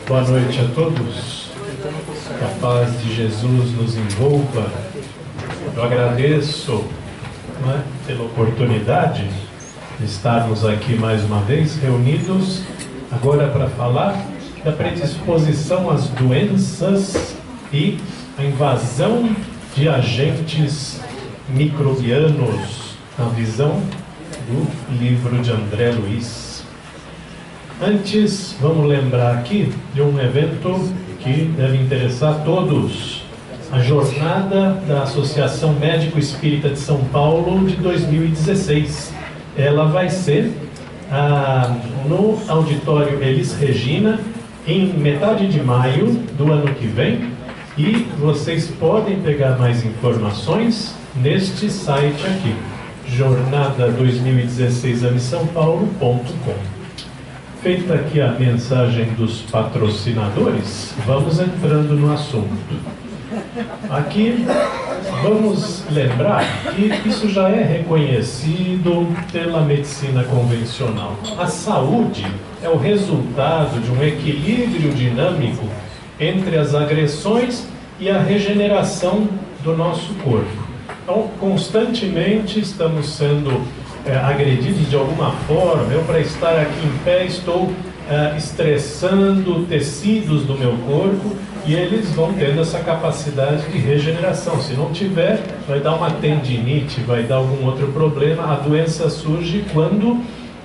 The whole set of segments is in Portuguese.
Boa noite a todos. Que a paz de Jesus nos envolva. Eu agradeço, pela oportunidade de estarmos aqui mais uma vez reunidos agora para falar da predisposição às doenças e a invasão de agentes microbianos na visão do livro de André Luiz. Antes, vamos lembrar aqui de um evento que deve interessar a todos. A jornada da Associação Médico Espírita de São Paulo de 2016. Ela vai ser no auditório Elis Regina, em metade de maio do ano que vem. E vocês podem pegar mais informações neste site aqui, jornada2016amissãopaulo.com. Feita aqui a mensagem dos patrocinadores, vamos entrando no assunto. Aqui vamos lembrar que isso já é reconhecido pela medicina convencional. A saúde é o resultado de um equilíbrio dinâmico entre as agressões e a regeneração do nosso corpo. Então, constantemente estamos sendo agredidos de alguma forma. Eu, para estar aqui em pé, estou estressando tecidos do meu corpo e eles vão tendo essa capacidade de regeneração. Se não tiver, vai dar uma tendinite, vai dar algum outro problema. A doença surge quando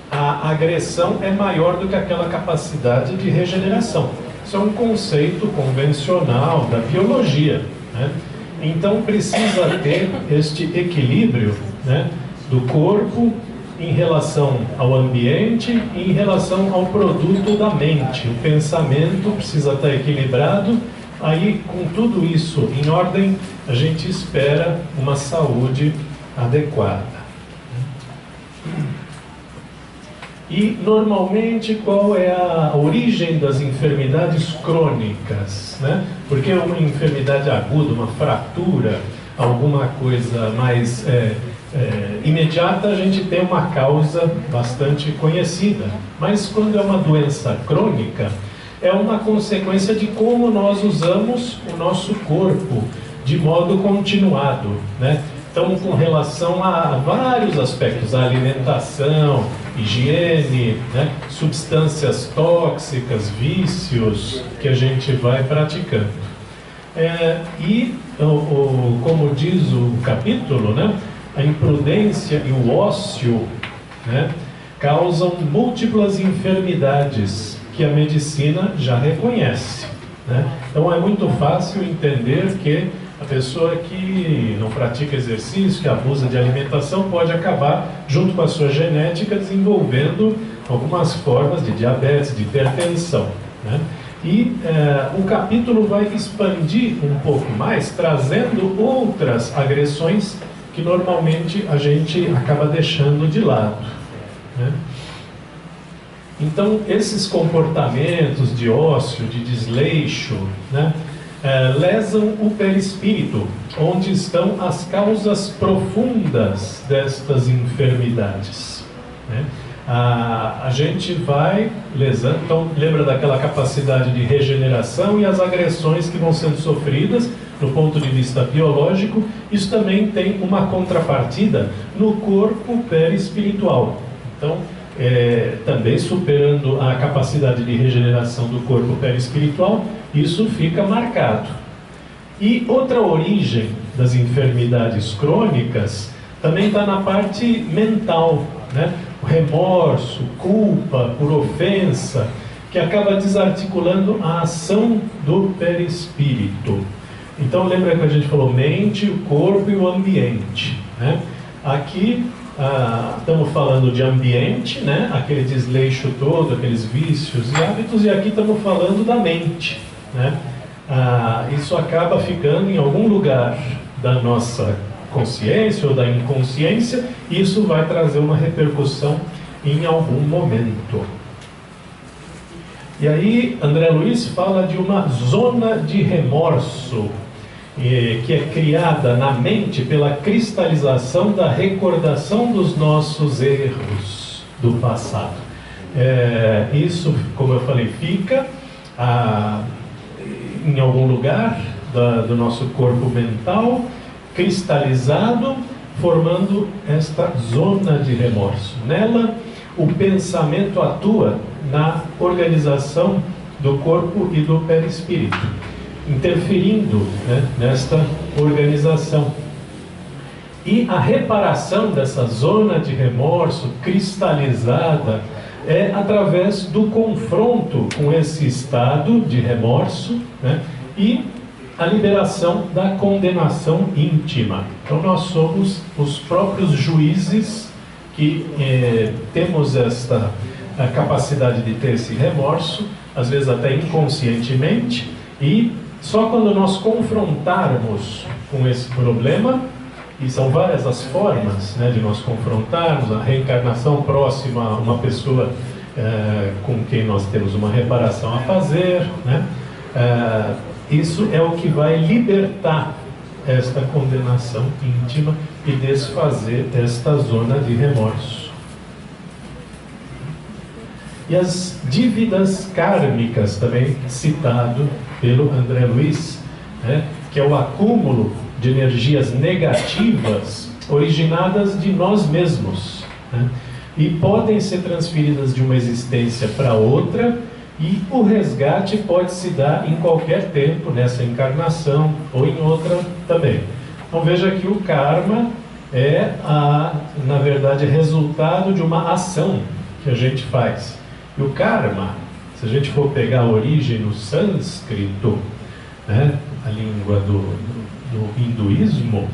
a agressão é maior do que aquela capacidade de regeneração. Isso é um conceito convencional da biologia, né? Então precisa ter este equilíbrio, né, do corpo em relação ao ambiente e em relação ao produto da mente. O pensamento precisa estar equilibrado. Aí, com tudo isso em ordem, a gente espera uma saúde adequada. E, normalmente, qual é a origem das enfermidades crônicas, né? Porque uma enfermidade aguda, uma fratura, alguma coisa mais imediata, a gente tem uma causa bastante conhecida. Mas quando é uma doença crônica, é uma consequência de como nós usamos o nosso corpo de modo continuado, né? Então, com relação a vários aspectos, a alimentação, higiene, né, substâncias tóxicas, vícios que a gente vai praticando. Como diz o capítulo, né, a imprudência e o ócio, né, causam múltiplas enfermidades que a medicina já reconhece, né? Então é muito fácil entender que a pessoa que não pratica exercício, que abusa de alimentação, pode acabar, junto com a sua genética, desenvolvendo algumas formas de diabetes, de hipertensão, né? E o capítulo vai expandir um pouco mais, trazendo outras agressões que normalmente a gente acaba deixando de lado, né? Então, esses comportamentos de ócio, de desleixo, né, lesam o perispírito, onde estão as causas profundas destas enfermidades, né? A gente vai lesando. Então, lembra daquela capacidade de regeneração e as agressões que vão sendo sofridas do ponto de vista biológico. Isso também tem uma contrapartida no corpo perispiritual. Então, também superando a capacidade de regeneração do corpo perispiritual, isso fica marcado. E outra origem das enfermidades crônicas também está na parte mental, né? O remorso, culpa por ofensa, que acaba desarticulando a ação do perispírito. Então lembra que a gente falou mente, o corpo e o ambiente, né? Aqui estamos falando de ambiente, né? Aquele desleixo todo, aqueles vícios e hábitos, e aqui estamos falando da mente, né? Isso acaba ficando em algum lugar da nossa consciência ou da inconsciência, e isso vai trazer uma repercussão em algum momento. E aí André Luiz fala de uma zona de remorso, que é criada na mente pela cristalização da recordação dos nossos erros do passado. Isso, como eu falei, fica em algum lugar do nosso corpo mental, cristalizado, formando esta zona de remorso. Nela, o pensamento atua na organização do corpo e do perispírito, interferindo, né, nesta organização. E a reparação dessa zona de remorso cristalizada é através do confronto com esse estado de remorso, né, e a liberação da condenação íntima. Então nós somos os próprios juízes que temos esta capacidade de ter esse remorso, às vezes até inconscientemente, e só quando nós confrontarmos com esse problema, e são várias as formas, né, de nós confrontarmos, a reencarnação próxima a uma pessoa com quem nós temos uma reparação a fazer, né, isso é o que vai libertar esta condenação íntima e desfazer esta zona de remorso. E as dívidas kármicas, também citado pelo André Luiz, né, que é o acúmulo de energias negativas originadas de nós mesmos, né, e podem ser transferidas de uma existência para outra, e o resgate pode se dar em qualquer tempo, nessa encarnação ou em outra também. Então veja que o karma é, na verdade, resultado de uma ação que a gente faz. E o karma, se a gente for pegar a origem no sânscrito, né, a língua do hinduísmo,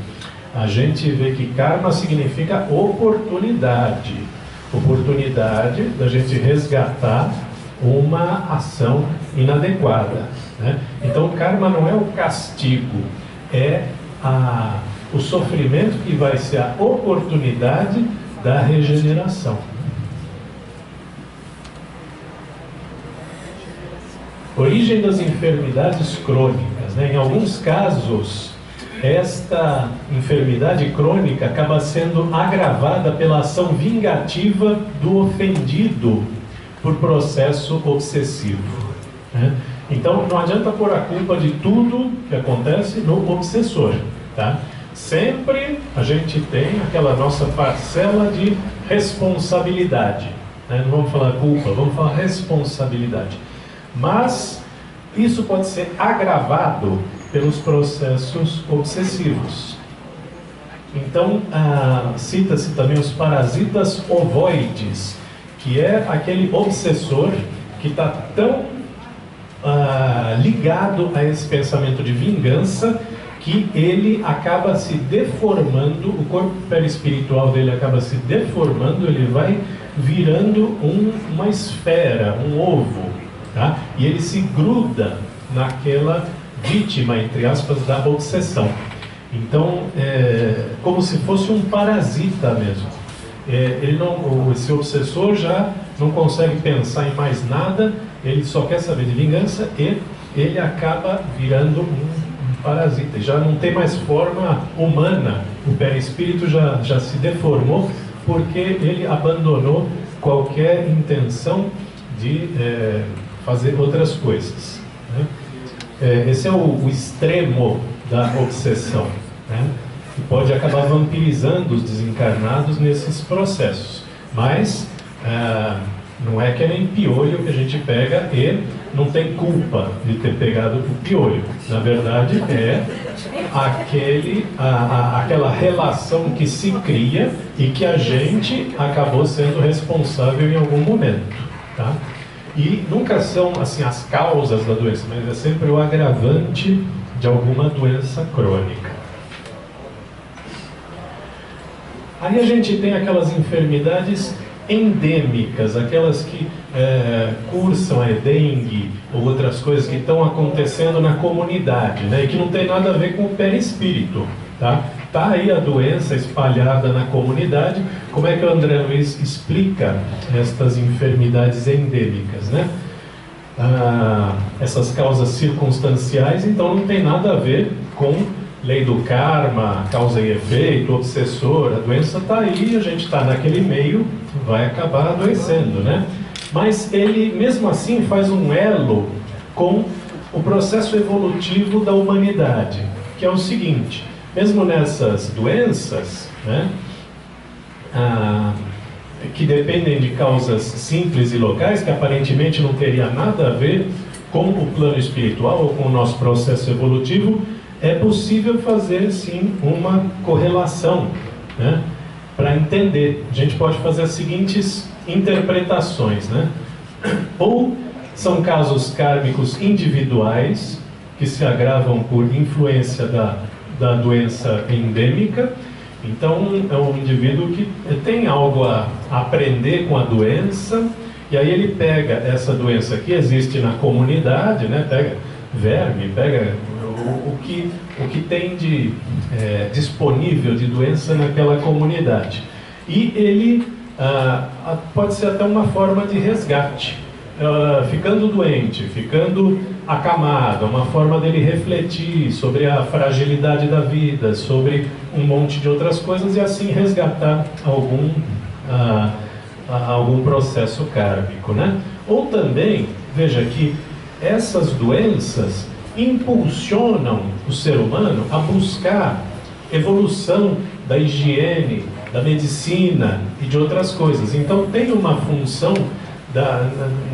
a gente vê que karma significa oportunidade. Oportunidade da gente resgatar uma ação inadequada, né? Então o karma não é o castigo, é o sofrimento que vai ser a oportunidade da regeneração. Origem das enfermidades crônicas, né? Em alguns casos, esta enfermidade crônica acaba sendo agravada pela ação vingativa do ofendido por processo obsessivo, né? Então não adianta pôr a culpa de tudo que acontece no obsessor, tá? Sempre a gente tem aquela nossa parcela de responsabilidade, né? Não vamos falar culpa, vamos falar responsabilidade. Mas isso pode ser agravado pelos processos obsessivos. Então cita-se também os parasitas ovoides, que é aquele obsessor que está tão ligado a esse pensamento de vingança que ele acaba se deformando, o corpo perispiritual dele acaba se deformando, ele vai virando uma esfera, um ovo, tá? E ele se gruda naquela vítima, entre aspas, da obsessão. Então, como se fosse um parasita mesmo. Esse obsessor já não consegue pensar em mais nada, ele só quer saber de vingança e ele acaba virando um parasita. Já não tem mais forma humana, o perispírito já se deformou porque ele abandonou qualquer intenção de fazer outras coisas, né? Esse é o extremo da obsessão, né? Que pode acabar vampirizando os desencarnados nesses processos. Mas não é que nem piolho que a gente pega e não tem culpa de ter pegado o piolho. Na verdade é aquela relação que se cria e que a gente acabou sendo responsável em algum momento, tá? E nunca são assim as causas da doença, mas é sempre o agravante de alguma doença crônica. Aí a gente tem aquelas enfermidades endêmicas, aquelas que cursam a dengue ou outras coisas que estão acontecendo na comunidade, né, e que não tem nada a ver com o perispírito, tá? Tá aí a doença espalhada na comunidade. Como é que o André Luiz explica estas enfermidades endêmicas, né? Essas causas circunstanciais, então não tem nada a ver com lei do karma, causa e efeito, obsessor. A doença está aí, a gente está naquele meio, vai acabar adoecendo, né? mas ele mesmo assim faz um elo com o processo evolutivo da humanidade, que é o seguinte: mesmo nessas doenças, né, que dependem de causas simples e locais, que aparentemente não teria nada a ver com o plano espiritual ou com o nosso processo evolutivo, é possível fazer sim uma correlação, né, para entender. A gente pode fazer as seguintes interpretações, né? Ou são casos kármicos individuais que se agravam por influência da doença endêmica. Então é um indivíduo que tem algo a aprender com a doença, e aí ele pega essa doença que existe na comunidade, né? Pega verme, pega o que tem de disponível de doença naquela comunidade, e ele pode ser até uma forma de resgate. Ficando doente, ficando acamado, uma forma dele refletir sobre a fragilidade da vida, sobre um monte de outras coisas, e assim resgatar algum processo kármico, né? Ou também, veja que essas doenças impulsionam o ser humano a buscar evolução da higiene, da medicina e de outras coisas. Então tem uma função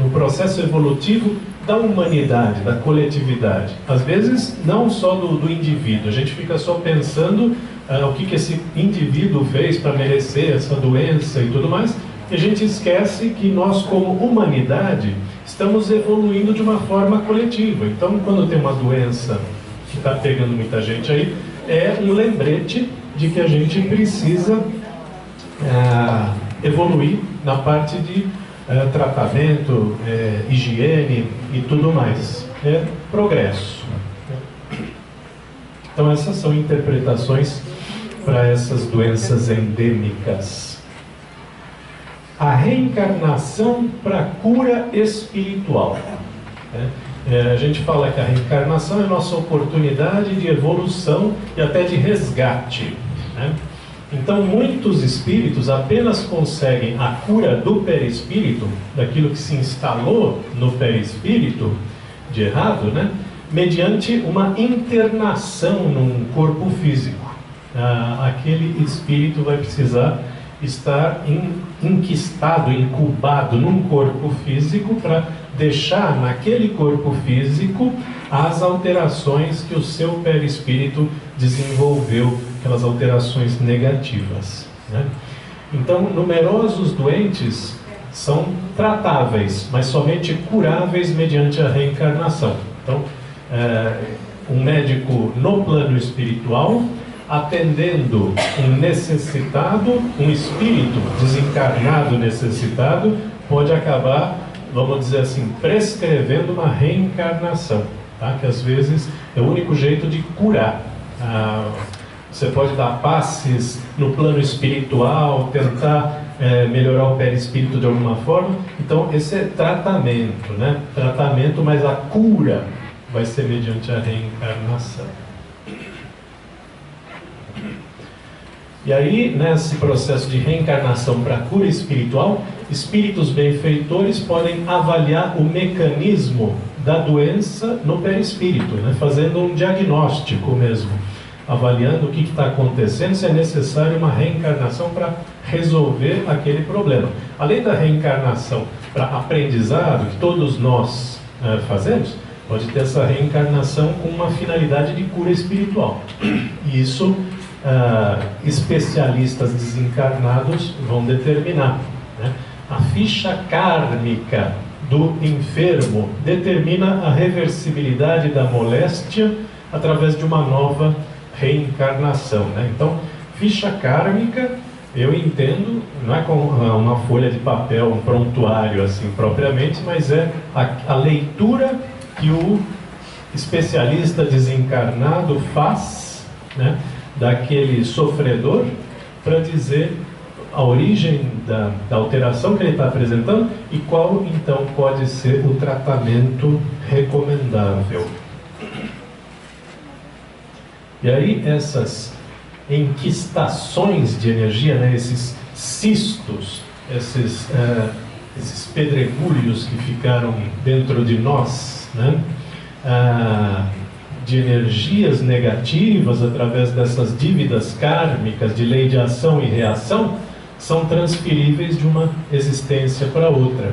no processo evolutivo da humanidade, da coletividade. Às vezes não só do indivíduo. A gente fica só pensando o que esse indivíduo fez para merecer essa doença e tudo mais, e a gente esquece que nós, como humanidade, estamos evoluindo de uma forma coletiva. Então, quando tem uma doença que está pegando muita gente aí, é um lembrete de que a gente precisa evoluir na parte de tratamento, higiene e tudo mais. É progresso. Então essas são interpretações para essas doenças endêmicas. A reencarnação para cura espiritual. A gente fala que a reencarnação é a nossa oportunidade de evolução e até de resgate, né? Então, muitos espíritos apenas conseguem a cura do perispírito, daquilo que se instalou no perispírito, de errado, né? Mediante uma internação num corpo físico. Aquele espírito vai precisar estar enquistado, incubado num corpo físico para deixar naquele corpo físico as alterações que o seu perispírito desenvolveu, aquelas alterações negativas, né? Então, numerosos doentes são tratáveis, mas somente curáveis mediante a reencarnação. Então, um médico no plano espiritual, atendendo um necessitado, um espírito desencarnado necessitado, pode acabar, vamos dizer assim, prescrevendo uma reencarnação, tá? Que às vezes é o único jeito de curar. Você pode dar passes no plano espiritual, tentar melhorar o perispírito de alguma forma. Então esse é tratamento, né? Tratamento, mas a cura vai ser mediante a reencarnação. E aí, nesse processo de reencarnação para cura espiritual, espíritos benfeitores podem avaliar o mecanismo da doença no perispírito, né? Fazendo um diagnóstico mesmo, avaliando o que está acontecendo, se é necessário uma reencarnação para resolver aquele problema. Além da reencarnação para aprendizado, que todos nós fazemos, pode ter essa reencarnação com uma finalidade de cura espiritual. E isso especialistas desencarnados vão determinar, né? A ficha kármica do enfermo determina a reversibilidade da moléstia através de uma nova reencarnação, né? Então, ficha kármica, eu entendo, não é com uma folha de papel, um prontuário assim propriamente, mas é a leitura que o especialista desencarnado faz, né, daquele sofredor, para dizer a origem da alteração que ele está apresentando e qual então pode ser o tratamento recomendável. E aí essas enquistações de energia, né, esses cistos, esses pedregulhos que ficaram dentro de nós, né? De energias negativas através dessas dívidas kármicas de lei de ação e reação, são transferíveis de uma existência para outra.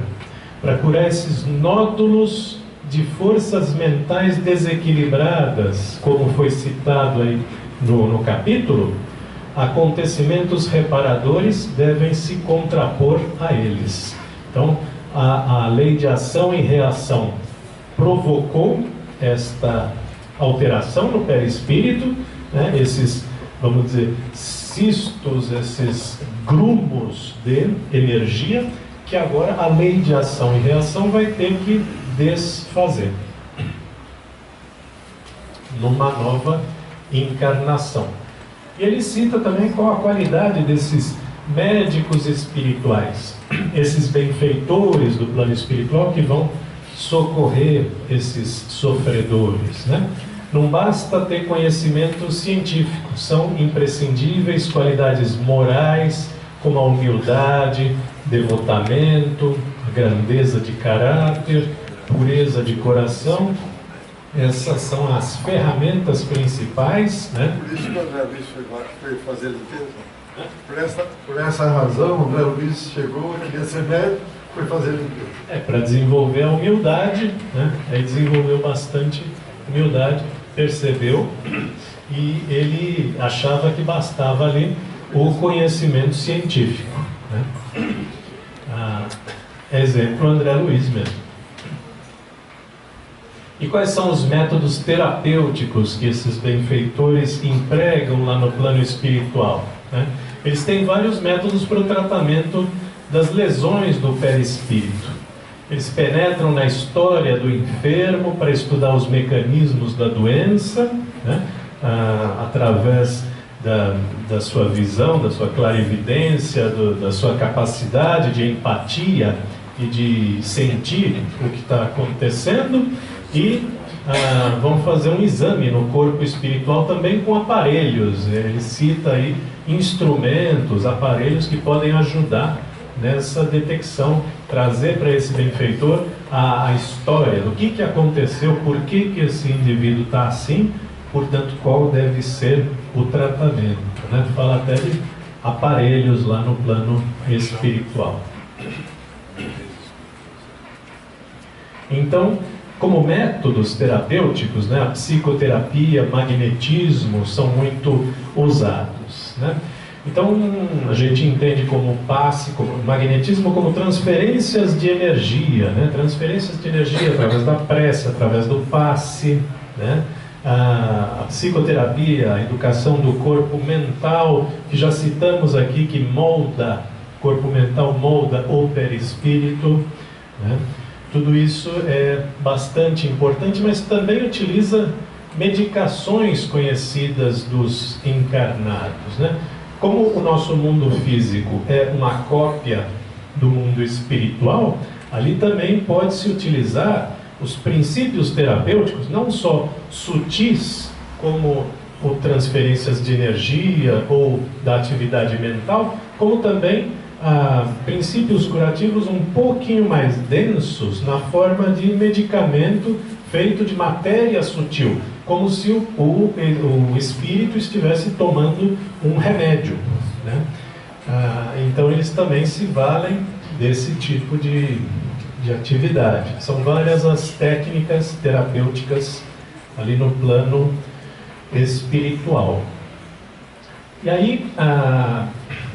Para curar esses nódulos de forças mentais desequilibradas, como foi citado aí no capítulo, acontecimentos reparadores devem se contrapor a eles. Então, a lei de ação e reação provocou esta alteração no perispírito, né? Esses, vamos dizer, cistos, esses grumos de energia, que agora a lei de ação e reação vai ter que desfazer numa nova encarnação. E ele cita também qual a qualidade desses médicos espirituais, esses benfeitores do plano espiritual que vão socorrer esses sofredores, né? Não basta ter conhecimento científico, são imprescindíveis qualidades morais, como a humildade, devotamento, grandeza de caráter, pureza de coração. Essas são as ferramentas principais, né? Por isso que o André Luiz foi fazer limpeza. Por essa razão, o André Luiz chegou, queria ser médico, foi fazer limpeza. Para desenvolver a humildade, né? Aí desenvolveu bastante humildade, percebeu, e ele achava que bastava ali o conhecimento científico, né? Exemplo, André Luiz mesmo. E quais são os métodos terapêuticos que esses benfeitores empregam lá no plano espiritual, né? Eles têm vários métodos para o tratamento das lesões do perispírito. Eles penetram na história do enfermo para estudar os mecanismos da doença, né? Através da sua visão, da sua clarividência, da sua capacidade de empatia e de sentir o que está acontecendo. E vão fazer um exame no corpo espiritual também com aparelhos. Ele cita aí instrumentos, aparelhos que podem ajudar nessa detecção, trazer para esse benfeitor a história do que aconteceu, por que esse indivíduo está assim, portanto, qual deve ser o tratamento, né? Fala até de aparelhos lá no plano espiritual. Então, como métodos terapêuticos, né, a psicoterapia, magnetismo são muito usados, né? Então, a gente entende como passe, como magnetismo, como transferências de energia, né? Transferências de energia através da prece, através do passe, né? A psicoterapia, a educação do corpo mental, que já citamos aqui, que molda, corpo mental molda o perispírito, né? Tudo isso é bastante importante, mas também utiliza medicações conhecidas dos encarnados, né? Como o nosso mundo físico é uma cópia do mundo espiritual, ali também pode-se utilizar os princípios terapêuticos, não só sutis, como transferências de energia ou da atividade mental, como também princípios curativos um pouquinho mais densos na forma de medicamento feito de matéria sutil, como se o espírito estivesse tomando um remédio, né? Então eles também se valem desse tipo de atividade. São várias as técnicas terapêuticas ali no plano espiritual. E aí,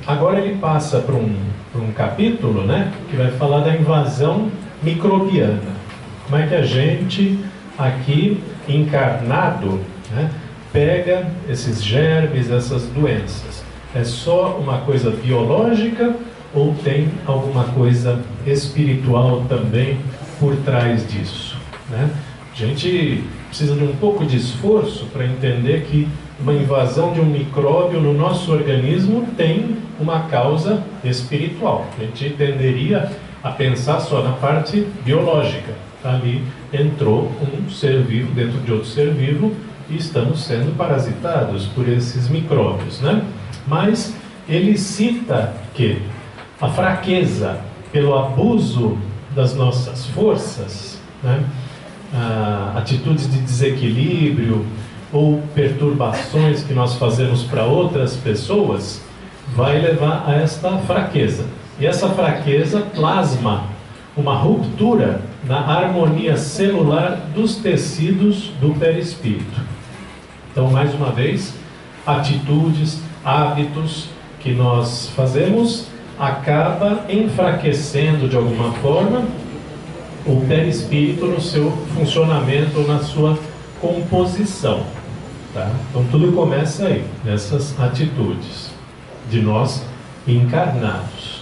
agora ele passa para um capítulo, né, que vai falar da invasão microbiana. Como é que a gente, aqui, encarnado, né, pega esses germes, essas doenças? É só uma coisa biológica ou tem alguma coisa espiritual também por trás disso, né? A gente precisa de um pouco de esforço para entender que uma invasão de um micróbio no nosso organismo tem uma causa espiritual. A gente tenderia a pensar só na parte biológica. Ali entrou um ser vivo dentro de outro ser vivo e estamos sendo parasitados por esses micróbios, né? Mas ele cita que a fraqueza pelo abuso das nossas forças, né? Atitudes de desequilíbrio ou perturbações que nós fazemos para outras pessoas, vai levar a esta fraqueza. E essa fraqueza plasma uma ruptura na harmonia celular dos tecidos do perispírito. Então, mais uma vez, atitudes, hábitos que nós fazemos acaba enfraquecendo de alguma forma o perispírito no seu funcionamento, na sua composição, tá? Então tudo começa aí, nessas atitudes de nós encarnados.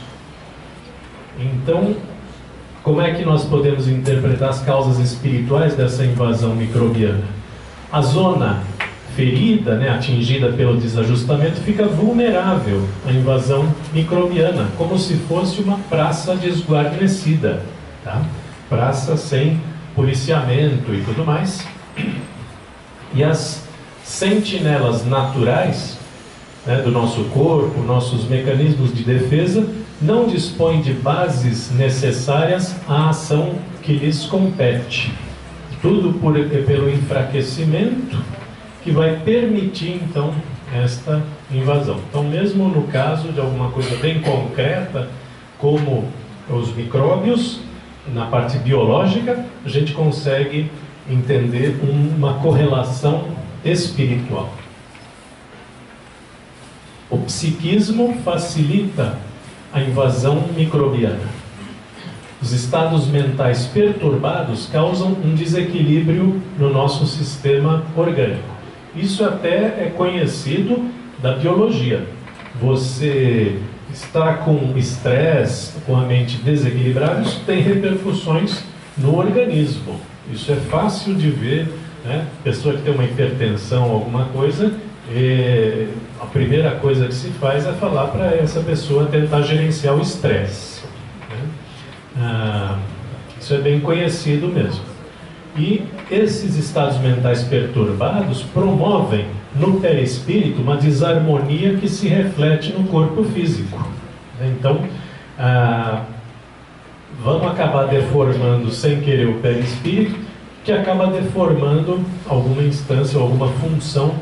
Então, como é que nós podemos interpretar as causas espirituais dessa invasão microbiana? A zona ferida, né, atingida pelo desajustamento, fica vulnerável à invasão microbiana, como se fosse uma praça desguarnecida, tá? Praça sem policiamento e tudo mais. E as sentinelas naturais, né, do nosso corpo, nossos mecanismos de defesa, não dispõem de bases necessárias à ação que lhes compete. Tudo pelo enfraquecimento que vai permitir, então, esta invasão. Então, mesmo no caso de alguma coisa bem concreta, como os micróbios, na parte biológica, a gente consegue entender uma correlação espiritual. O psiquismo facilita a invasão microbiana. Os estados mentais perturbados causam um desequilíbrio no nosso sistema orgânico. Isso até é conhecido da biologia. Você está com estresse, com a mente desequilibrada, isso tem repercussões no organismo. Isso é fácil de ver, né? Pessoa que tem uma hipertensão, alguma coisa, a primeira coisa que se faz é falar para essa pessoa tentar gerenciar o estresse, né? Isso é bem conhecido mesmo. E esses estados mentais perturbados promovem no perispírito uma desarmonia que se reflete no corpo físico. Então, vamos acabar deformando sem querer o perispírito, que acaba deformando alguma instância, alguma função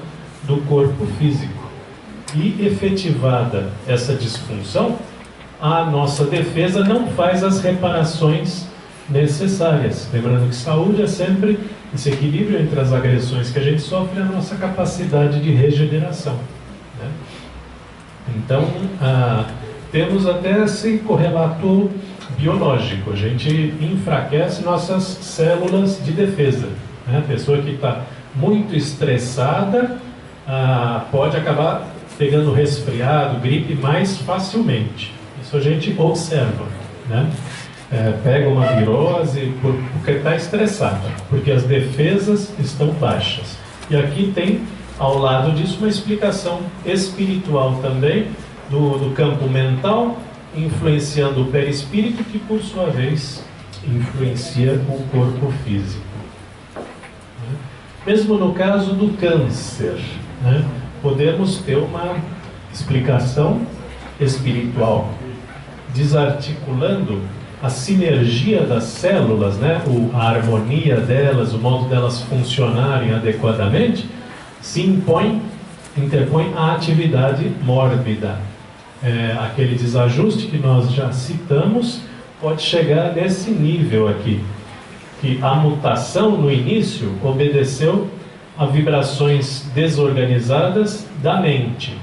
do corpo físico. E efetivada essa disfunção, a nossa defesa não faz as reparações necessárias. Lembrando que saúde é sempre esse equilíbrio entre as agressões que a gente sofre e a nossa capacidade de regeneração, né? Então, temos até esse correlato biológico. A gente enfraquece nossas células de defesa, né? A pessoa que está muito estressada pode acabar pegando resfriado, gripe mais facilmente. Isso a gente observa, né? Pega uma virose porque está estressado, porque as defesas estão baixas. E aqui tem, ao lado disso, uma explicação espiritual também, do campo mental, influenciando o perispírito, que por sua vez influencia o corpo físico. Mesmo no caso do câncer, né, podemos ter uma explicação espiritual, desarticulando a sinergia das células, né, a harmonia delas, o modo delas funcionarem adequadamente, se interpõe a atividade mórbida. Aquele desajuste que nós já citamos pode chegar nesse nível aqui, que a mutação no início obedeceu a vibrações desorganizadas da mente,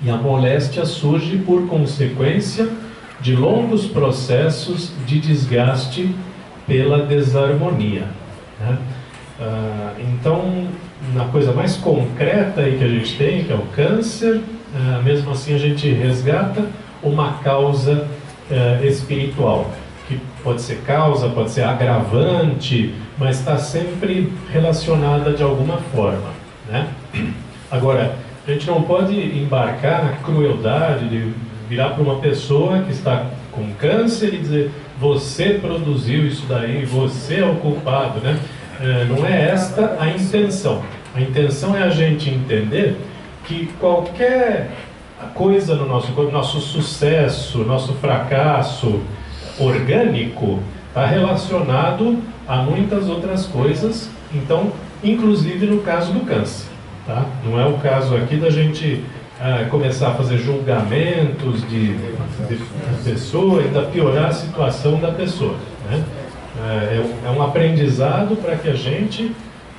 e a moléstia surge por consequência de longos processos de desgaste pela desarmonia, né? Então, na coisa mais concreta aí que a gente tem, que é o câncer, mesmo assim a gente resgata uma causa espiritual, que pode ser causa, pode ser agravante, mas está sempre relacionada de alguma forma, né? Agora, a gente não pode embarcar na crueldade de virar para uma pessoa que está com câncer e dizer: você produziu isso daí, você é o culpado, né? Não é esta a intenção. A intenção é a gente entender que qualquer coisa no nosso corpo, nosso sucesso, nosso fracasso orgânico está relacionado a muitas outras coisas, então, inclusive no caso do câncer, tá? Não é o caso aqui da gente começar a fazer julgamentos de pessoa e ainda piorar a situação da pessoa, né? É um aprendizado para que a gente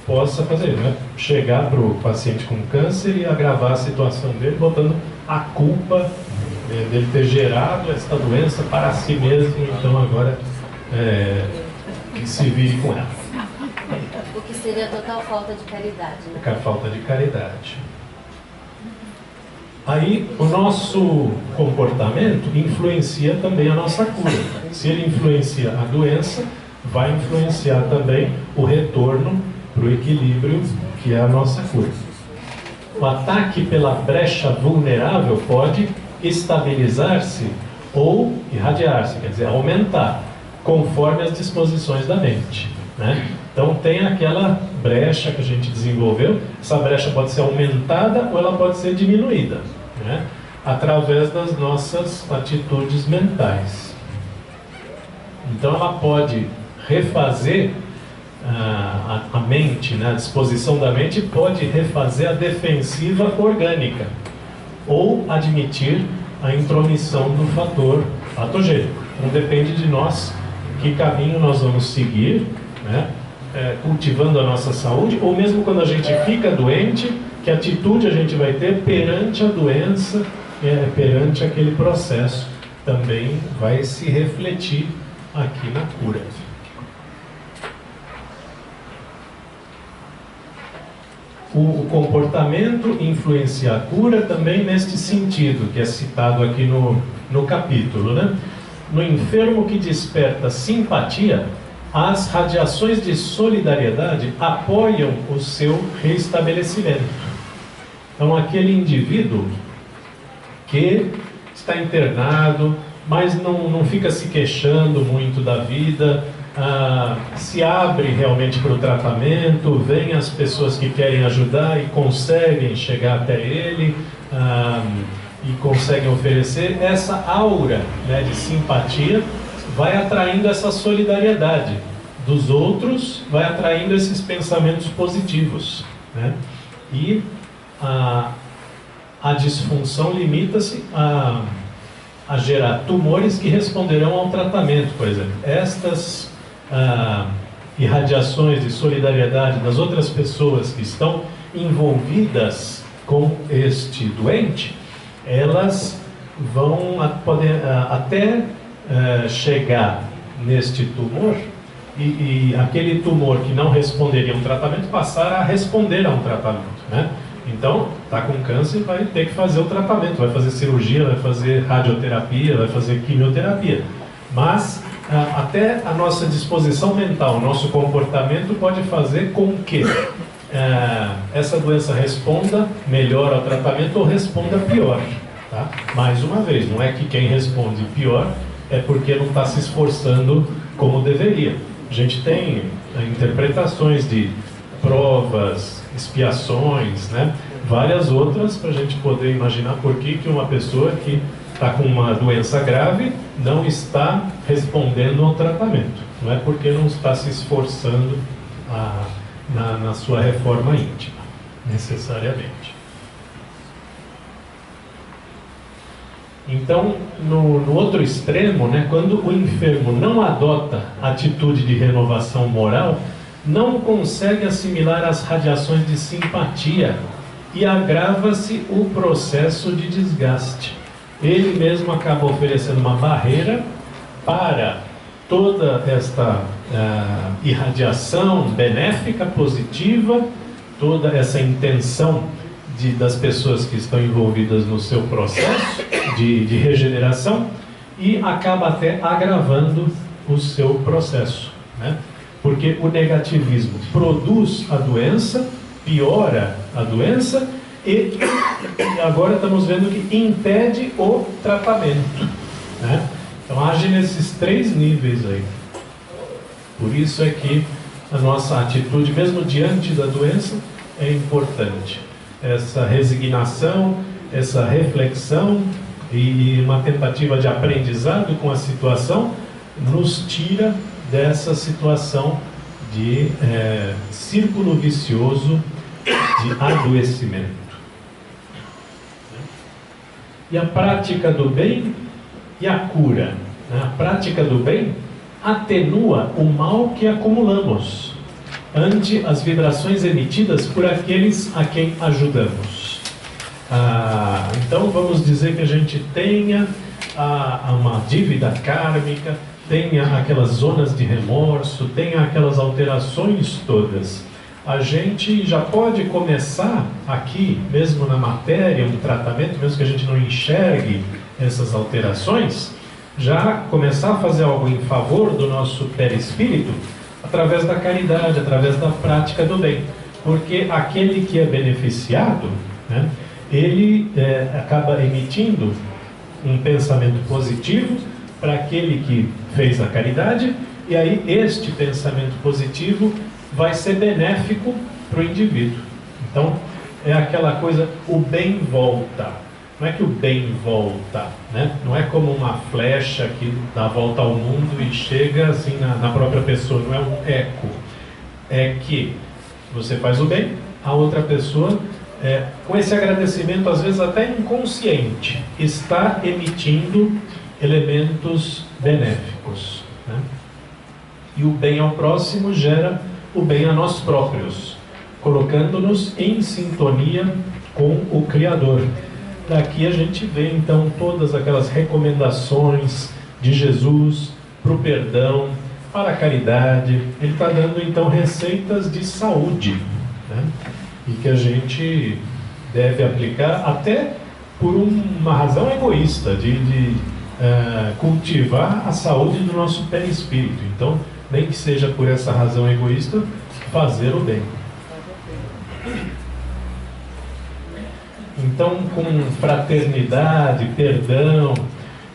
possa fazer, né? Chegar para o paciente com câncer e agravar a situação dele, botando a culpa dele ter gerado esta doença para si mesmo, então agora que se vire com ela. O que seria total falta de caridade, né? Falta de caridade. Aí o nosso comportamento influencia também a nossa cura. Se ele influencia a doença, vai influenciar também o retorno para o equilíbrio, que é a nossa cura. O ataque pela brecha vulnerável pode estabilizar-se ou irradiar-se, quer dizer, aumentar, conforme as disposições da mente, né? Então tem aquela brecha que a gente desenvolveu, essa brecha pode ser aumentada ou ela pode ser diminuída, né? Através das nossas atitudes mentais. Então ela pode refazer a mente, né? A disposição da mente pode refazer a defensiva orgânica ou admitir a intromissão do fator patogênico. Então depende de nós que caminho nós vamos seguir, né? Cultivando a nossa saúde, ou mesmo quando a gente fica doente, que atitude a gente vai ter perante a doença, perante aquele processo, também vai se refletir aqui na cura. O comportamento influencia a cura também neste sentido, que é citado aqui no capítulo, né? No enfermo que desperta simpatia, as radiações de solidariedade apoiam o seu restabelecimento. Então, aquele indivíduo que está internado, mas não fica se queixando muito da vida, se abre realmente para o tratamento, vem as pessoas que querem ajudar e conseguem chegar até ele, e conseguem oferecer, essa aura, né, de simpatia vai atraindo essa solidariedade dos outros, vai atraindo esses pensamentos positivos, né? E a disfunção limita-se a gerar tumores que responderão ao tratamento, por exemplo. Estas irradiações de solidariedade das outras pessoas que estão envolvidas com este doente, elas vão poder até chegar neste tumor e aquele tumor que não responderia a um tratamento passar a responder a um tratamento, né? Então, está com câncer, vai ter que fazer o tratamento, vai fazer cirurgia, vai fazer radioterapia, vai fazer quimioterapia. Mas até a nossa disposição mental, o nosso comportamento pode fazer com que essa doença responda melhor ao tratamento ou responda pior, tá? Mais uma vez, não é que quem responde pior é porque não está se esforçando como deveria. A gente tem interpretações de provas, expiações, né? Várias outras para a gente poder imaginar por que uma pessoa que está com uma doença grave não está respondendo ao tratamento. Não é porque não está se esforçando na sua reforma íntima, necessariamente. Então, no outro extremo, né, quando o enfermo não adota atitude de renovação moral, não consegue assimilar as radiações de simpatia e agrava-se o processo de desgaste. Ele mesmo acaba oferecendo uma barreira para toda esta irradiação benéfica, positiva, toda essa intenção das pessoas que estão envolvidas no seu processo de regeneração, e acaba até agravando o seu processo, né? Porque o negativismo produz a doença, piora a doença e agora estamos vendo que impede o tratamento, né? Então age nesses três níveis aí. Por isso é que a nossa atitude, mesmo diante da doença, é importante. Essa resignação, essa reflexão e uma tentativa de aprendizado com a situação nos tira dessa situação de círculo vicioso de adoecimento. E a prática do bem e a cura. A prática do bem atenua o mal que acumulamos ante as vibrações emitidas por aqueles a quem ajudamos. Então vamos dizer que a gente tenha uma dívida kármica, tenha aquelas zonas de remorso, tenha aquelas alterações todas. A gente já pode começar aqui, mesmo na matéria, um tratamento, mesmo que a gente não enxergue essas alterações, já começar a fazer algo em favor do nosso perispírito, através da caridade, através da prática do bem. Porque aquele que é beneficiado, né, ele acaba emitindo um pensamento positivo para aquele que fez a caridade, e aí este pensamento positivo vai ser benéfico para o indivíduo. Então, é aquela coisa, o bem volta. Não é que o bem volta, né? Não é como uma flecha que dá a volta ao mundo e chega assim na própria pessoa, não é um eco. É que você faz o bem, a outra pessoa, com esse agradecimento, às vezes até inconsciente, está emitindo elementos benéficos, né? E o bem ao próximo gera o bem a nós próprios, colocando-nos em sintonia com o Criador. Daqui a gente vê então todas aquelas recomendações de Jesus para o perdão, para a caridade. Ele está dando então receitas de saúde, né? E que a gente deve aplicar até por uma razão egoísta de cultivar a saúde do nosso perispírito. Então, nem que seja por essa razão egoísta, fazer o bem. Então, com fraternidade, perdão,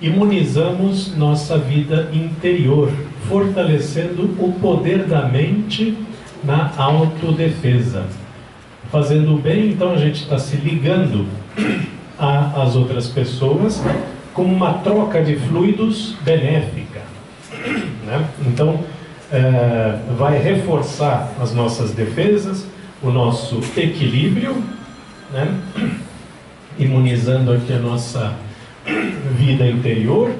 imunizamos nossa vida interior, fortalecendo o poder da mente na autodefesa. Fazendo o bem, então a gente está se ligando às outras pessoas como uma troca de fluidos benéfica, né? Então, vai reforçar as nossas defesas, o nosso equilíbrio, né? Imunizando aqui a nossa vida interior,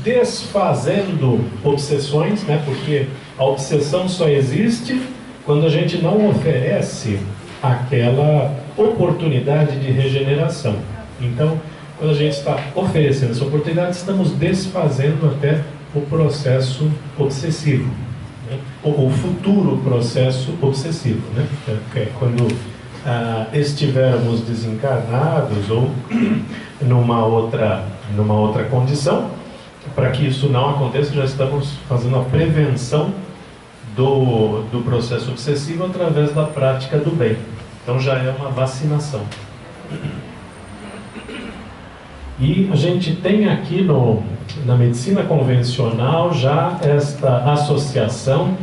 desfazendo obsessões, né? Porque a obsessão só existe quando a gente não oferece aquela oportunidade de regeneração. Então, quando a gente está oferecendo essa oportunidade, estamos desfazendo até o processo obsessivo, né? O futuro processo obsessivo, né? É quando estivermos desencarnados ou numa outra condição, para que isso não aconteça, já estamos fazendo a prevenção do processo obsessivo através da prática do bem. Então já é uma vacinação. E a gente tem aqui na medicina convencional já esta associação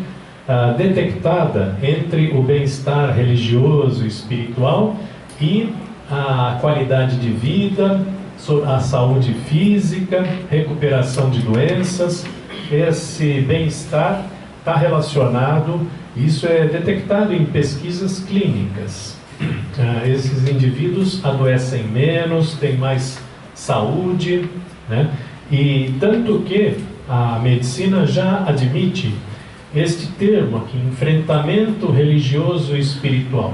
detectada entre o bem-estar religioso e espiritual e a qualidade de vida, a saúde física, recuperação de doenças. Esse bem-estar está relacionado, isso é detectado em pesquisas clínicas. Esses indivíduos adoecem menos, têm mais saúde, né? E tanto que a medicina já admite este termo aqui, enfrentamento religioso e espiritual,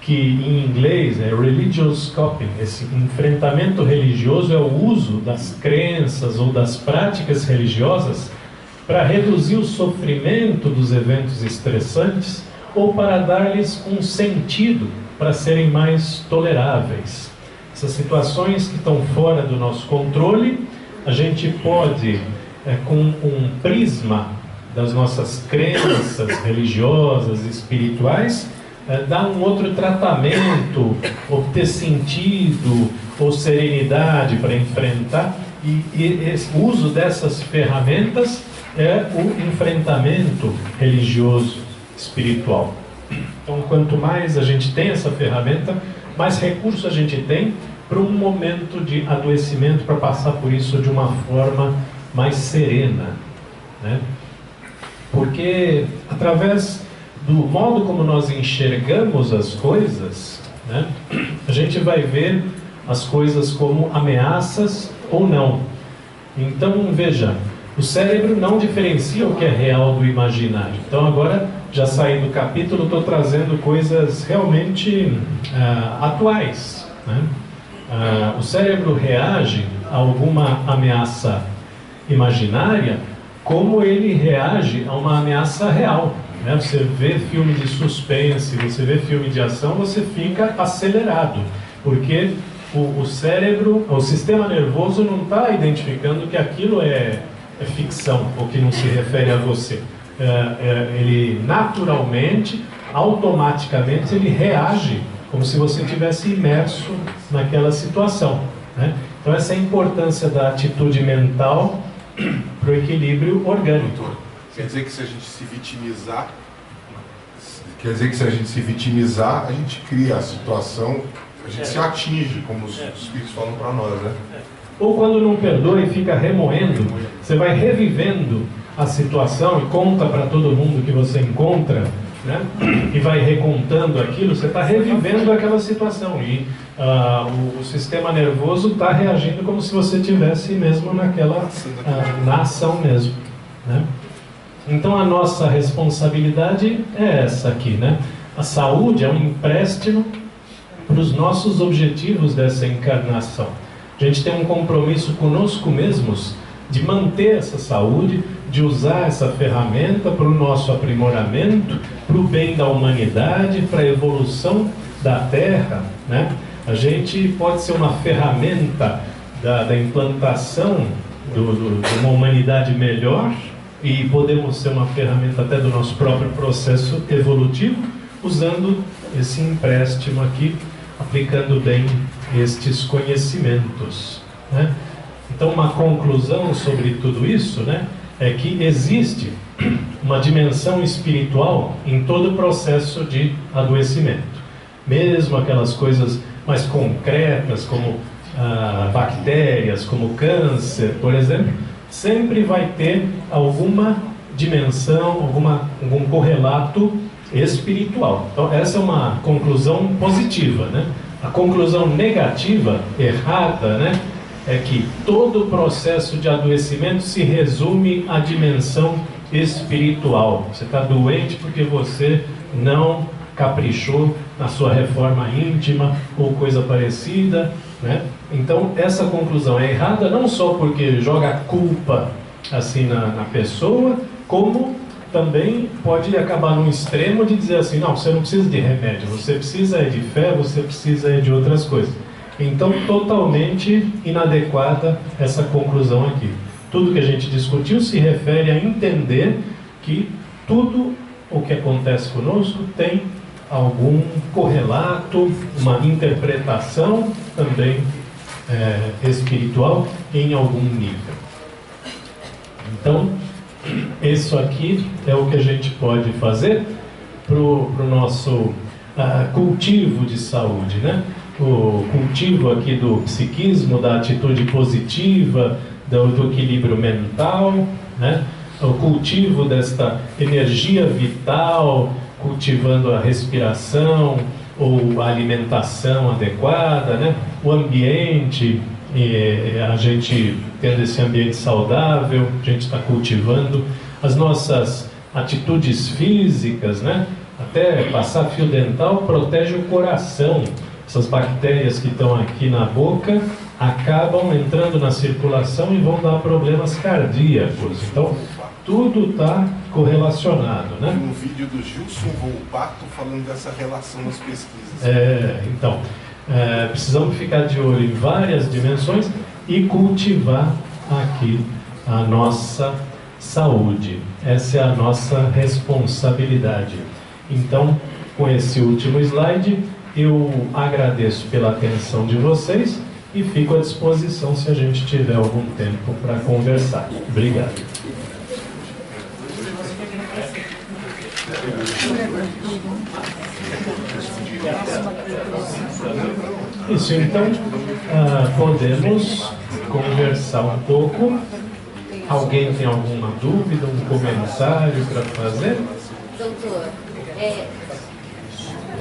que em inglês é religious coping. Esse enfrentamento religioso é o uso das crenças ou das práticas religiosas para reduzir o sofrimento dos eventos estressantes ou para dar-lhes um sentido para serem mais toleráveis. Essas situações que estão fora do nosso controle, a gente pode, com um prisma das nossas crenças religiosas e espirituais, dar um outro tratamento, obter sentido ou serenidade para enfrentar. E o uso dessas ferramentas é o enfrentamento religioso espiritual. Então, quanto mais a gente tem essa ferramenta, mais recursos a gente tem para um momento de adoecimento, para passar por isso de uma forma mais serena, né? Porque através do modo como nós enxergamos as coisas, né, a gente vai ver as coisas como ameaças ou não. Então, veja, o cérebro não diferencia o que é real do imaginário. Então, agora, já saí do capítulo, estou trazendo coisas realmente atuais, né? O cérebro reage a alguma ameaça imaginária como ele reage a uma ameaça real, né? Você vê filme de suspense, você vê filme de ação, você fica acelerado, porque o cérebro, o sistema nervoso não está identificando que aquilo é ficção, ou que não se refere a você. Ele naturalmente, automaticamente, ele reage como se você estivesse imerso naquela situação, né? Então essa é a importância da atitude mental para o equilíbrio orgânico. Quer dizer que se a gente se vitimizar, a gente cria a situação, a gente se atinge, como os espíritos falam para nós, né? Ou quando não perdoa e fica remoendo, você vai revivendo a situação e conta para todo mundo que você encontra, né? E vai recontando aquilo, você está revivendo aquela situação e o sistema nervoso está reagindo como se você estivesse mesmo naquela na ação mesmo, né? Então a nossa responsabilidade é essa aqui, né? A saúde é um empréstimo para os nossos objetivos dessa encarnação. A gente tem um compromisso conosco mesmos de manter essa saúde, de usar essa ferramenta para o nosso aprimoramento, para o bem da humanidade, para a evolução da Terra, né? A gente pode ser uma ferramenta da implantação de uma humanidade melhor, e podemos ser uma ferramenta até do nosso próprio processo evolutivo, usando esse empréstimo aqui, aplicando bem estes conhecimentos, né? Então, uma conclusão sobre tudo isso, né, é que existe uma dimensão espiritual em todo o processo de adoecimento. Mesmo aquelas coisas mais concretas, como bactérias, como câncer, por exemplo, sempre vai ter alguma dimensão, algum correlato espiritual. Então, essa é uma conclusão positiva, né? A conclusão negativa, errada, né, é que todo o processo de adoecimento se resume à dimensão espiritual. Você está doente porque você não caprichou na sua reforma íntima ou coisa parecida, né? Então essa conclusão é errada não só porque joga a culpa assim na pessoa, como também pode acabar num extremo de dizer assim, não, você não precisa de remédio, você precisa de fé, você precisa de outras coisas. Então totalmente inadequada essa conclusão aqui. Tudo que a gente discutiu se refere a entender que tudo o que acontece conosco tem algum correlato, uma interpretação também espiritual em algum nível. Então, isso aqui é o que a gente pode fazer para o nosso cultivo de saúde, né? O cultivo aqui do psiquismo, da atitude positiva, do equilíbrio mental, né? O cultivo desta energia vital, cultivando a respiração ou a alimentação adequada, né? O ambiente, a gente tendo esse ambiente saudável, a gente está cultivando as nossas atitudes físicas, né? Até passar fio dental protege o coração. Essas bactérias que estão aqui na boca acabam entrando na circulação e vão dar problemas cardíacos. Então, tudo está correlacionado, né? Tem um vídeo do Gilson Volpato falando dessa relação nas pesquisas. Então, precisamos ficar de olho em várias dimensões e cultivar aqui a nossa saúde. Essa é a nossa responsabilidade. Então, com esse último slide, eu agradeço pela atenção de vocês e fico à disposição se a gente tiver algum tempo para conversar. Obrigado. Isso, então, podemos conversar um pouco. Alguém tem alguma dúvida, um comentário para fazer? Doutor,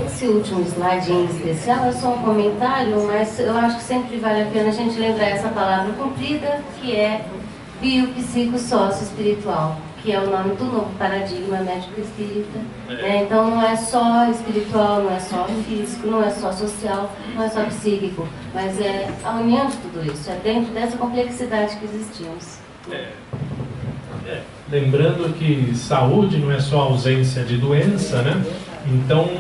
esse último slide em especial é só um comentário, mas eu acho que sempre vale a pena a gente lembrar essa palavra comprida, que é biopsicossócio-espiritual, que é o nome do novo paradigma médico-espírita. Então não é só espiritual, não é só físico, não é só social, não é só psíquico, mas é a união de tudo isso, é dentro dessa complexidade que existimos. Lembrando que saúde não é só ausência de doença, né? Então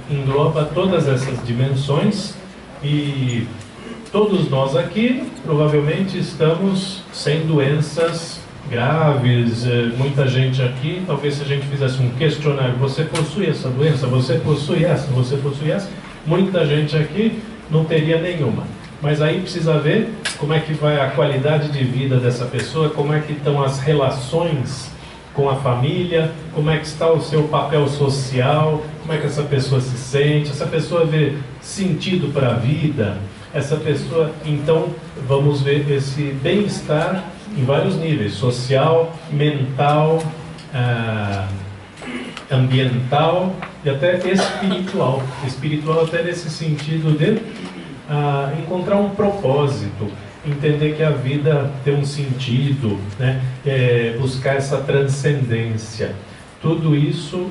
engloba todas essas dimensões e todos nós aqui provavelmente estamos sem doenças graves. Muita gente aqui, talvez se a gente fizesse um questionário, você possui essa doença, você possui essa, você possui essa, muita gente aqui não teria nenhuma. Mas aí precisa ver como é que vai a qualidade de vida dessa pessoa, como é que estão as relações com a família, como é que está o seu papel social, como é que essa pessoa se sente, essa pessoa vê sentido para a vida, essa pessoa... Então, vamos ver esse bem-estar em vários níveis, social, mental, ambiental e até espiritual. Espiritual até nesse sentido de encontrar um propósito, entender que a vida tem um sentido, né? Buscar essa transcendência. Tudo isso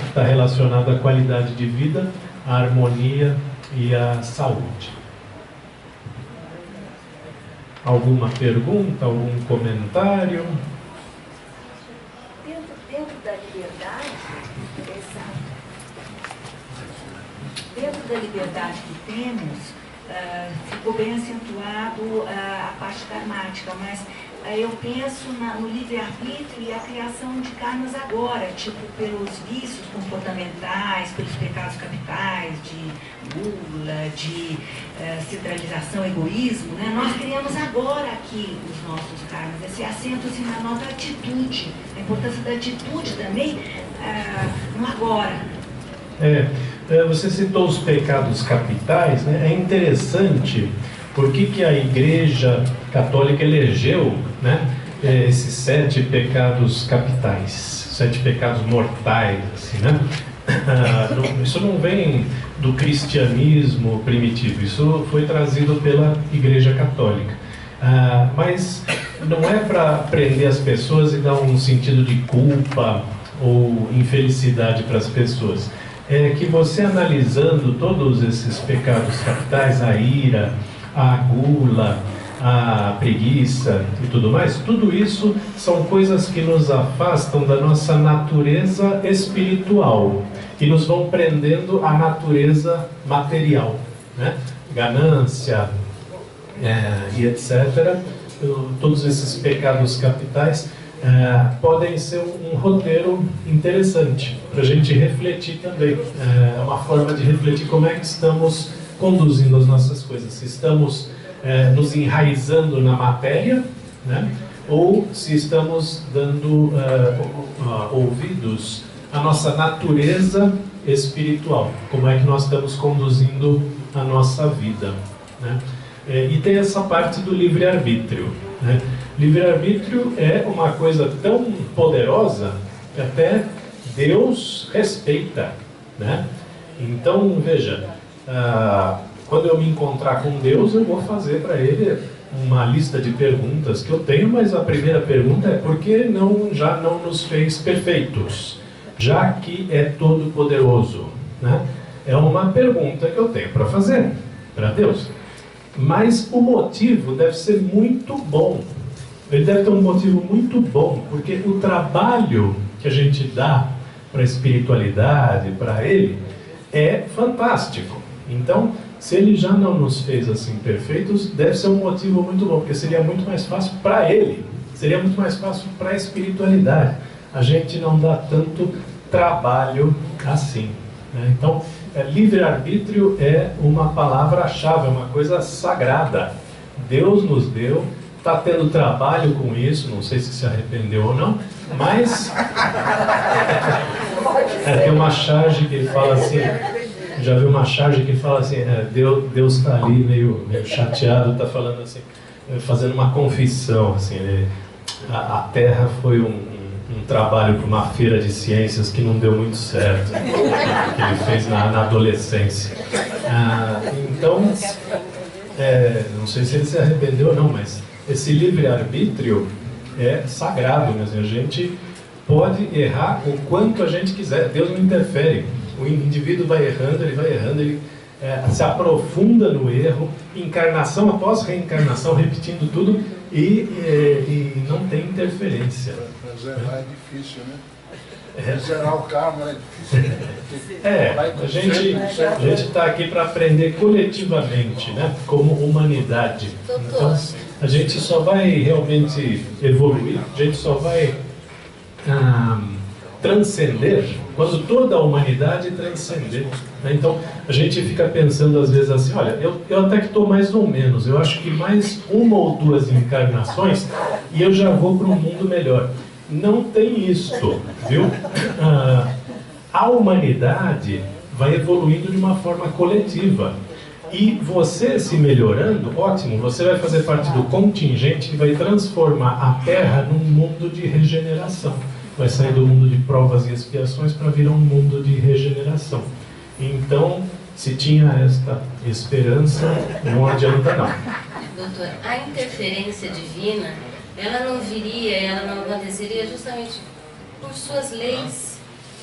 está relacionado à qualidade de vida, à harmonia e à saúde. Alguma pergunta, algum comentário? Dentro da liberdade, dentro da liberdade que temos, ficou bem acentuado a parte karmática, mas eu penso no livre-arbítrio e a criação de karmas agora, tipo pelos vícios comportamentais, pelos pecados capitais, de gula, de centralização, egoísmo, né? Nós criamos agora aqui os nossos karmas, esse acento assim, na nossa atitude, a importância da atitude também no agora. Você citou os pecados capitais, né? É interessante porque que a Igreja Católica elegeu, né, esses 7 pecados capitais, 7 pecados mortais, assim, né? Isso não vem do cristianismo primitivo, isso foi trazido pela Igreja Católica. Mas não é para prender as pessoas e dar um sentido de culpa ou infelicidade para as pessoas. É que você analisando todos esses pecados capitais, a ira, a gula, a preguiça e tudo mais, tudo isso são coisas que nos afastam da nossa natureza espiritual e nos vão prendendo à natureza material, né? Ganância e etc. Todos esses pecados capitais podem ser um roteiro interessante para a gente refletir também. É uma forma de refletir como é que estamos conduzindo as nossas coisas. Se estamos nos enraizando na matéria, né? Ou se estamos dando ouvidos à nossa natureza espiritual. Como é que nós estamos conduzindo a nossa vida, né? E tem essa parte do livre-arbítrio, né? Livre-arbítrio é uma coisa tão poderosa que até Deus respeita, né? Então, veja, quando eu me encontrar com Deus, eu vou fazer para Ele uma lista de perguntas que eu tenho, mas a primeira pergunta é: por que já não nos fez perfeitos, já que é todo poderoso, né? É uma pergunta que eu tenho para fazer para Deus. Mas o motivo deve ser muito bom. Ele deve ter um motivo muito bom, porque o trabalho que a gente dá para a espiritualidade, para Ele, é fantástico. Então, se Ele já não nos fez assim perfeitos, deve ser um motivo muito bom, porque seria muito mais fácil para Ele, seria muito mais fácil para a espiritualidade. A gente não dá tanto trabalho assim, né? Então, livre-arbítrio é uma palavra-chave, é uma coisa sagrada. Deus nos deu, está tendo trabalho com isso, não sei se arrependeu ou não, Mas tem uma charge que fala assim, já vi uma charge que fala assim, Deus está ali meio chateado, está falando assim, fazendo uma confissão, assim, a Terra foi um trabalho para uma feira de ciências que não deu muito certo, que ele fez na adolescência. Então, não sei se ele se arrependeu ou não, mas esse livre-arbítrio é sagrado mesmo. A gente pode errar o quanto a gente quiser, Deus não interfere. O indivíduo vai errando, ele se aprofunda no erro, encarnação após reencarnação, repetindo tudo, e não tem interferência. Mas errar é difícil, né? Zerar o karma é difícil. A gente está aqui para aprender coletivamente, né? Como humanidade. Então, a gente só vai realmente evoluir, a gente só vai transcender quando toda a humanidade transcender. Né? Então, a gente fica pensando às vezes assim, olha, eu até que estou mais ou menos, eu acho que mais uma ou duas encarnações e eu já vou para um mundo melhor. Não tem isto, viu? A humanidade vai evoluindo de uma forma coletiva. E você se melhorando, ótimo, você vai fazer parte do contingente que vai transformar a Terra num mundo de regeneração. Vai sair do mundo de provas e expiações para virar um mundo de regeneração. Então, se tinha esta esperança, não adianta não. Doutor, a interferência divina, ela não viria, ela não aconteceria justamente por suas leis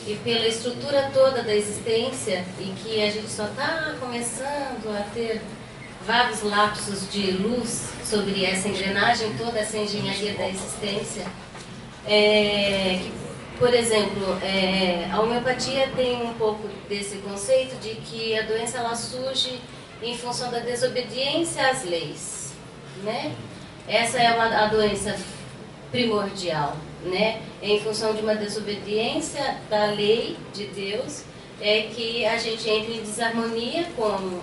e pela estrutura toda da existência, e que a gente só está começando a ter vários lapsos de luz sobre essa engrenagem, toda essa engenharia da existência. Por exemplo, a homeopatia tem um pouco desse conceito de que a doença ela surge em função da desobediência às leis, né? Essa é a doença primordial, né? Em função de uma desobediência da lei de Deus, que a gente entra em desarmonia com o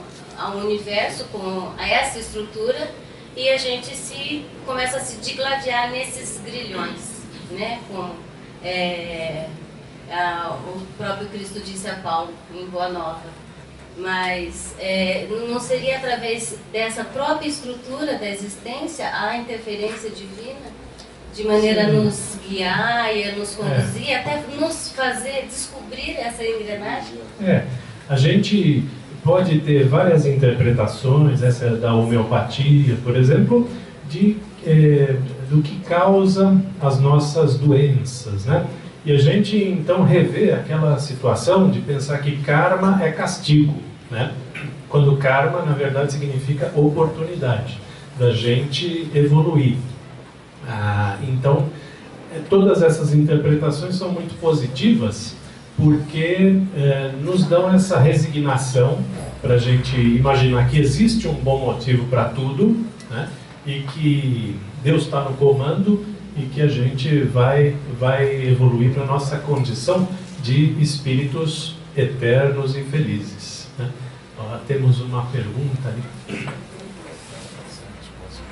universo, com essa estrutura, e a gente começa a se digladiar nesses grilhões, né? O próprio Cristo disse a Paulo em Boa Nova. Mas não seria através dessa própria estrutura da existência a interferência divina, de maneira a nos guiar e a nos conduzir, até nos fazer descobrir essa engrenagem? A gente pode ter várias interpretações, essa da homeopatia, por exemplo, do que causa as nossas doenças, né? E a gente então revê aquela situação de pensar que karma é castigo, né? Quando karma, na verdade, significa oportunidade da gente evoluir. Então, todas essas interpretações são muito positivas, porque nos dão essa resignação para a gente imaginar que existe um bom motivo para tudo, né? E que Deus está no comando e que a gente vai evoluir para a nossa condição de espíritos eternos e felizes, né? Temos uma pergunta ali.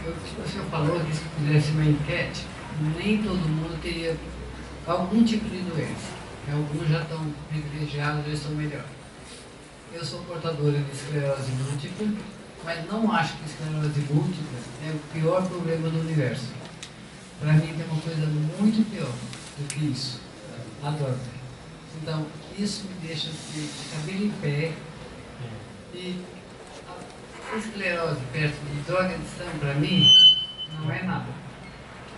O senhor falou que se fizesse uma enquete, nem todo mundo teria algum tipo de doença. Alguns já estão privilegiados, já estão melhor. Eu sou portadora de esclerose múltipla, mas não acho que esclerose múltipla é o pior problema do universo. Para mim tem uma coisa muito pior do que isso, a dor. Então, isso me deixa de cabelo em pé, e a esclerose perto de drogadição, para mim, não é nada.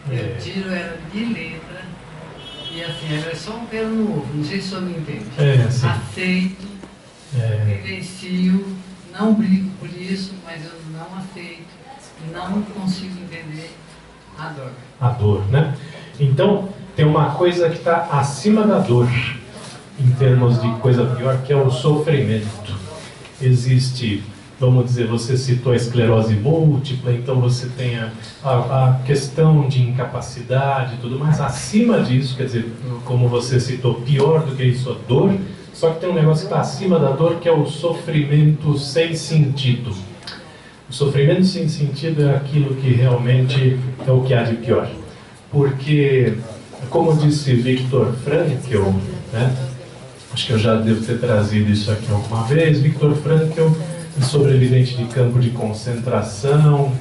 Eu tiro ela de letra, e assim, ela é só um pelo no ovo, não sei se o senhor me entende. Aceito, vivencio, não brigo por isso, mas eu não aceito, não consigo entender a dor. A dor, né? Então, tem uma coisa que está acima da dor, em termos de coisa pior, que é o sofrimento. Existe, vamos dizer, você citou a esclerose múltipla, então você tem a questão de incapacidade e tudo mais. Acima disso, quer dizer, como você citou, pior do que isso, a dor, só que tem um negócio que está acima da dor, que é o sofrimento sem sentido. O sofrimento sem sentido é aquilo que realmente é o que há de pior. Porque como disse Viktor Frankl, né? Acho que eu já devo ter trazido isso aqui alguma vez. Viktor Frankl, sobrevivente de campo de concentração,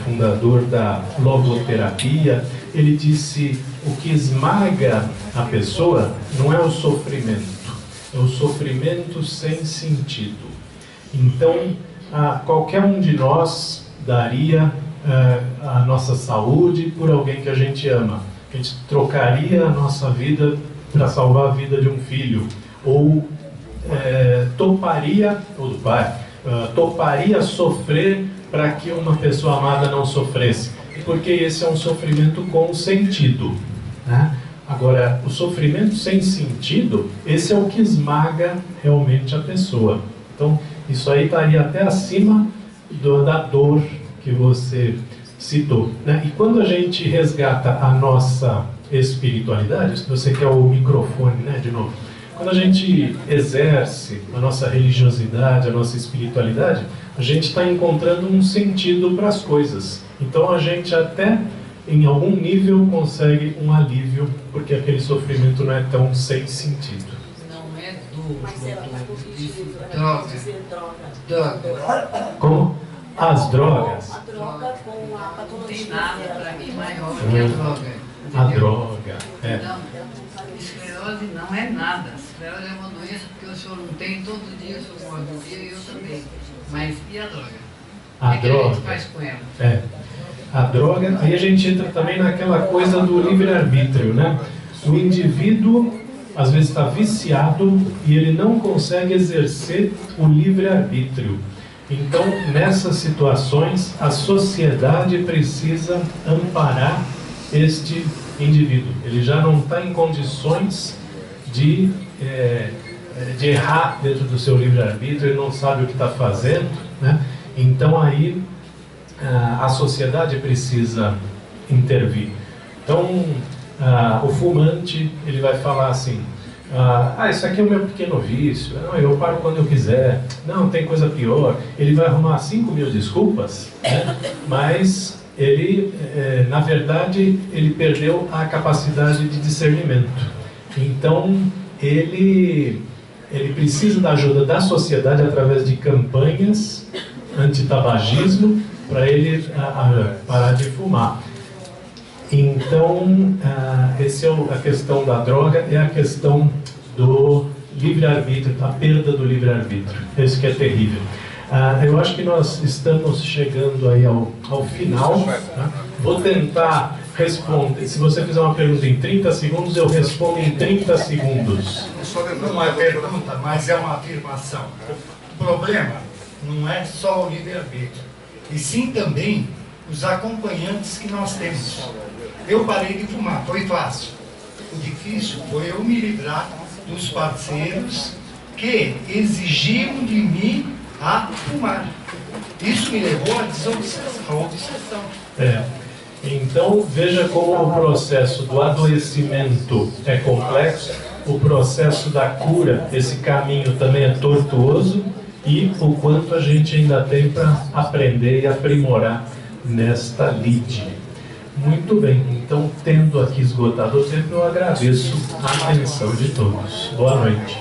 fundador da logoterapia, ele disse: o que esmaga a pessoa não é o sofrimento, é o sofrimento sem sentido. Então, qualquer um de nós daria a nossa saúde por alguém que a gente ama. A gente trocaria a nossa vida para salvar a vida de um filho, ou toparia, ou do pai, toparia sofrer para que uma pessoa amada não sofresse, porque esse é um sofrimento com sentido, né? Agora, o sofrimento sem sentido, esse é o que esmaga realmente a pessoa. Então, isso aí estaria até acima da dor que você citou, né? E quando a gente resgata a nossa espiritualidade, se você quer o microfone, né, de novo, quando a gente exerce a nossa religiosidade, a nossa espiritualidade, a gente está encontrando um sentido para as coisas. Então a gente até, em algum nível, consegue um alívio, porque aquele sofrimento não é tão sem sentido. Não é droga. Como? As drogas. A droga com a Não patologia. tem nada para mim maior que a droga. A droga, Não, esclerose não é nada. Esclerose é uma doença que o senhor não tem todo dia, o senhor morre um dia e eu também. Mas e a droga? A O que a droga. gente faz com ela? A droga, aí a gente entra também naquela coisa do livre-arbítrio, né? O indivíduo, às vezes, está viciado e ele não consegue exercer o livre-arbítrio. Então, nessas situações, a sociedade precisa amparar este indivíduo. Ele já não está em condições de errar dentro do seu livre-arbítrio, ele não sabe o que está fazendo, né? Então aí a sociedade precisa intervir. Então o fumante, ele vai falar assim: isso aqui é o meu pequeno vício, não, eu paro quando eu quiser, não, tem coisa pior. Ele vai arrumar 5.000 desculpas, né? Mas ele, na verdade, ele perdeu a capacidade de discernimento. Então, ele precisa da ajuda da sociedade através de campanhas anti-tabagismo para ele parar de fumar. Então, a questão da droga é a questão do livre-arbítrio, da perda do livre-arbítrio. Isso que é terrível. Eu acho que nós estamos chegando aí ao final. Tá? Vou tentar responder. Se você fizer uma pergunta em 30 segundos, eu respondo em 30 segundos. Não é pergunta, mas é uma afirmação. O problema não é só o livre-arbítrio, e sim também os acompanhantes que nós temos. Eu parei de fumar, foi fácil. O difícil foi eu me livrar dos parceiros que exigiam de mim a fumar. Isso me levou à obsessão. Então, veja como o processo do adoecimento é complexo, o processo da cura, esse caminho também é tortuoso, e o quanto a gente ainda tem para aprender e aprimorar nesta lide. Muito bem, então, tendo aqui esgotado o tempo, eu agradeço a atenção de todos. Boa noite.